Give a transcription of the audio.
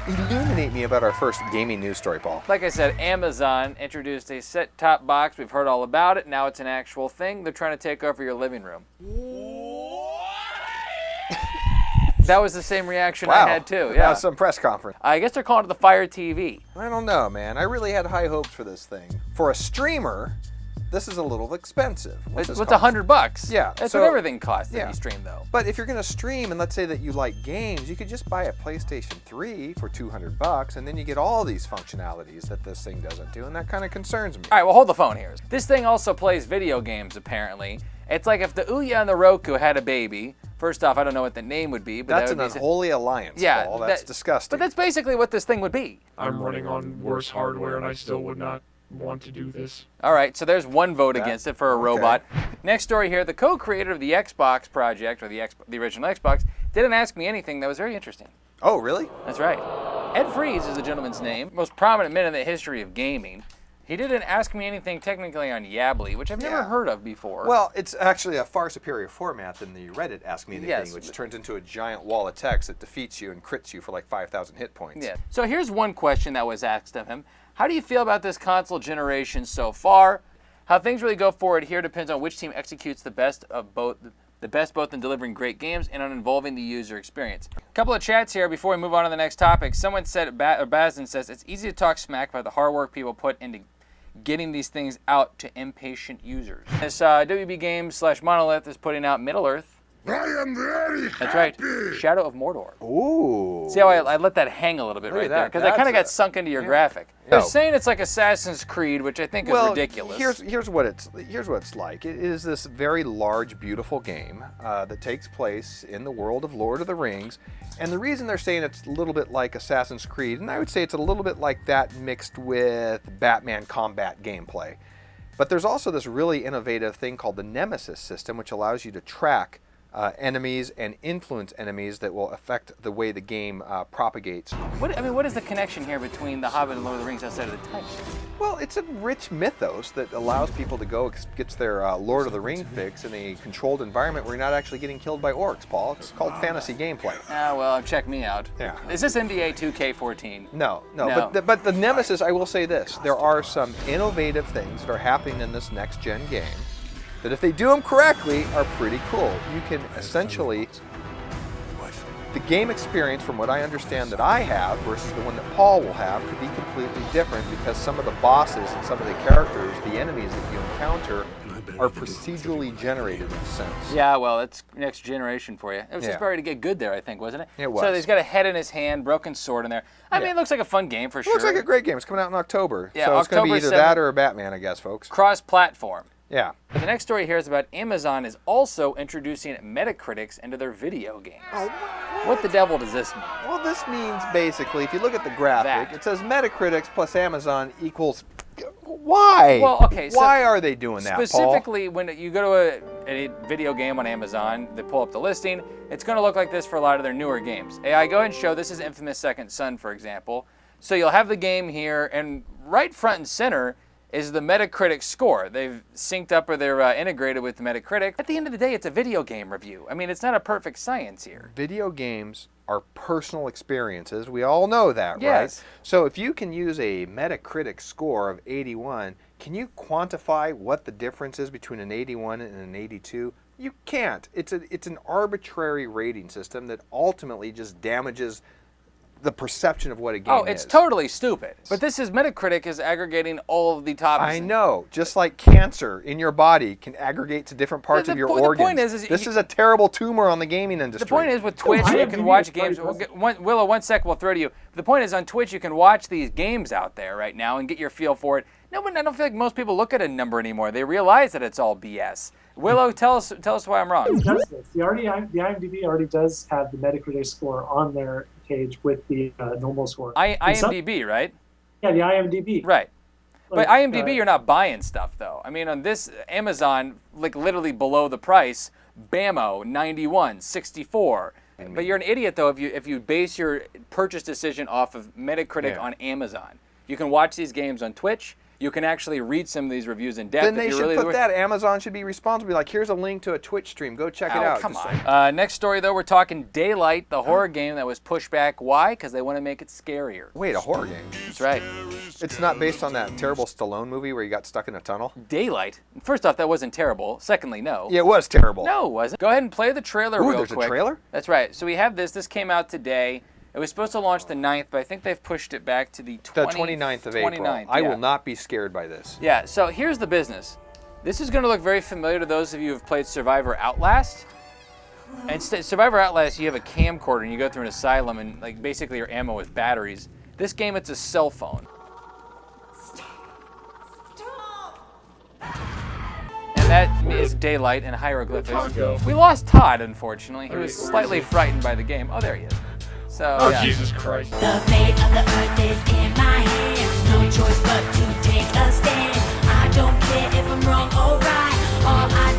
Illuminate me about our first gaming news story, Paul. Like I said, Amazon introduced a set-top box. We've heard all about it. Now it's an actual thing. They're trying to take over your living room. That was the same reaction I had too. Yeah, some press conference. I guess they're calling it the Fire TV. I don't know, man. I really had high hopes for this thing. For a streamer, this is a little expensive. What's $100? Yeah, that's so, what everything costs if you stream, though. But if you're going to stream, and let's say that you like games, you could just buy a PlayStation 3 for $200, and then you get all these functionalities that this thing doesn't do, and that kind of concerns me. All right, well, hold the phone here. This thing also plays video games, apparently. It's like if the Ouya and the Roku had a baby. First off, I don't know what the name would be, but that's an unholy alliance, Paul. That's disgusting. But that's basically what this thing would be. I'm running on worse hardware, and I still would not want to do this. All right, so there's one vote against it for a robot. Next story here, the co-creator of the Xbox project, or the original Xbox, didn't ask me anything that was very interesting. Oh, really? That's right. Ed Fries is the gentleman's name, most prominent man in the history of gaming. He didn't ask me anything technically on Yably, which I've never heard of before. Well, it's actually a far superior format than the Reddit Ask Me Anything, which turns into a giant wall of text that defeats you and crits you for like 5,000 hit points. Yeah. So here's one question that was asked of him. How do you feel about this console generation so far? How things really go forward here depends on which team executes the best both in delivering great games and on involving the user experience. A couple of chats here before we move on to the next topic. Someone said, Bazin says, it's easy to talk smack about the hard work people put into getting these things out to impatient users. This WB Games / Monolith is putting out Middle-earth. I am very happy. That's right. Shadow of Mordor. Ooh. See how I let that hang a little bit right there? Because I kind of got sunk into your graphic. They're saying it's like Assassin's Creed, which I think is ridiculous. Here's what it's like. It is this very large, beautiful game that takes place in the world of Lord of the Rings. And the reason they're saying it's a little bit like Assassin's Creed, and I would say it's a little bit like that mixed with Batman combat gameplay. But there's also this really innovative thing called the Nemesis system, which allows you to track enemies and influence enemies that will affect the way the game propagates. What is the connection here between The Hobbit and Lord of the Rings outside of the type? Well, it's a rich mythos that allows people to go get their Lord of the Ring fix in a controlled environment where you're not actually getting killed by orcs, Paul. It's called fantasy gameplay. Ah, well, check me out. Yeah. Is this NBA 2K14? No. But the Nemesis, I will say this. There are some innovative things that are happening in this next-gen game that if they do them correctly are pretty cool. You can essentially, the game experience from what I understand that I have versus the one that Paul will have could be completely different because some of the bosses and some of the characters, the enemies that you encounter are procedurally generated in a sense. Yeah, well, it's next generation for you. It was just already to get good there, I think, wasn't it? It was. So he's got a head in his hand, broken sword in there. I mean, it looks like a fun game for sure. It looks like a great game. It's coming out in October. Yeah, so it's going to be either 7th. that or a Batman, I guess, folks. Cross-platform. Yeah. The next story here is about Amazon is also introducing Metacritics into their video games. Oh, what the devil does this mean? Well, this means basically, if you look at the graphic, it says Metacritics plus Amazon equals. Why? Well, okay. So why are they doing that, specifically, Paul? When you go to a video game on Amazon, they pull up the listing. It's going to look like this for a lot of their newer games. I go ahead and show this is Infamous Second Son, for example. So you'll have the game here, and right front and center is the Metacritic score. They've synced up or they're integrated with Metacritic. At the end of the day, it's a video game review. I mean, it's not a perfect science here. Video games are personal experiences. We all know that, yes. right? So if you can use a Metacritic score of 81, can you quantify what the difference is between an 81 and an 82? You can't. It's an arbitrary rating system that ultimately just damages the perception of what a game is. Oh, it's totally stupid. But this is Metacritic is aggregating all of the top. I know. Just like cancer in your body can aggregate to different parts of your organs. The point is this is a terrible tumor on the gaming industry. The point is with Twitch, you can watch games. Willow, one sec, we'll throw to you. The point is on Twitch, you can watch these games out there right now and get your feel for it. No, but I don't feel like most people look at a number anymore. They realize that it's all BS. Willow, tell us why I'm wrong. It does this. The IMDb already does have the Metacritic score on their page with the normal score. IMDb, right? Yeah, the IMDb. Right. But IMDb, you're not buying stuff, though. I mean, on this Amazon, like literally below the price, Bammo, 91, 64. But you're an idiot, though, if you base your purchase decision off of Metacritic on Amazon. You can watch these games on Twitch. you can actually read some of these reviews in depth. Then they if should you're really put that. Amazon should be responsible. Like, here's a link to a Twitch stream. Go check it out. Come Just on. Next story, though, we're talking Daylight, the horror game that was pushed back. Why? Because they want to make it scarier. Wait, a horror game? That's right. It's not based on that terrible Stallone movie where he got stuck in a tunnel? Daylight. First off, that wasn't terrible. Secondly, no. Yeah, it was terrible. No, it wasn't. Go ahead and play the trailer Ooh, real there's quick. a trailer? That's right. So we have this. This came out today. It was supposed to launch the 9th, but I think they've pushed it back to the 29th of April. 29th, I yeah. will not be scared by this. Yeah, so here's the business. This is going to look very familiar to those of you who have played Survivor Outlast. And Survivor Outlast, you have a camcorder and you go through an asylum and like basically your ammo is batteries. This game, it's a cell phone. And that is Daylight and hieroglyphics. We lost Todd, unfortunately. He was slightly frightened by the game. Oh, there he is. So, Oh, yeah. Jesus Christ. The fate of the earth is in my hands. No choice but to take a stand. I don't care if I'm wrong or right. All I